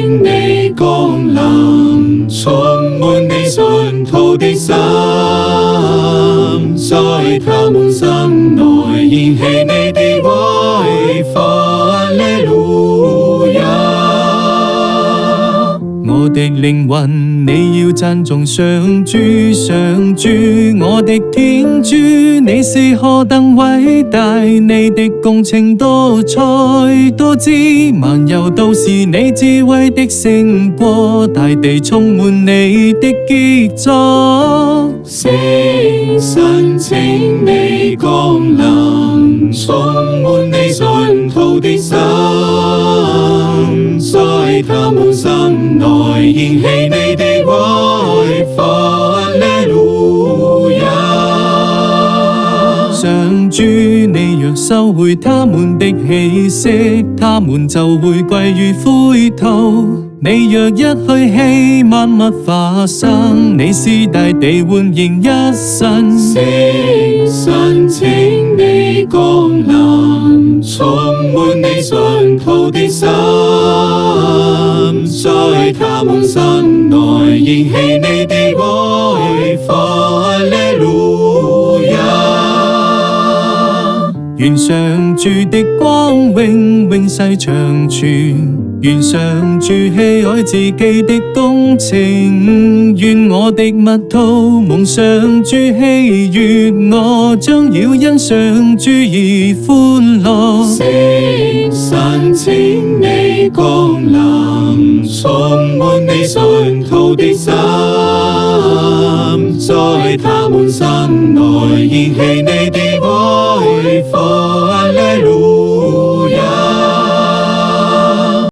請你降臨，充滿你信徒的心，在他們心內燃起你的威風。哈利路亞！我的靈魂，你要讚頌上主，上主，我的天主，你是何等偉大，你的工程多才多姿，萬有都是你智慧的成果，大地充滿你的傑作。聖神請你降臨，充滿你信徒的心，在他們心內燃起你的威風。哈利路亞！上主，你若收回他們的氣息，他們就會歸於灰土。你若一去氣，萬物化生，你使大地煥然一新。聖神請你降臨，充滿你信徒的心，在他們心內燃起你的威風。哈利路亞！願上主的光榮永世長存，願上主喜愛自己的工程，願我的蜜桃蒙上主喜悅，我將要因上主而歡樂。聖神請你降臨，充滿你信徒的心，在他們心內燃起你的威風。哈利路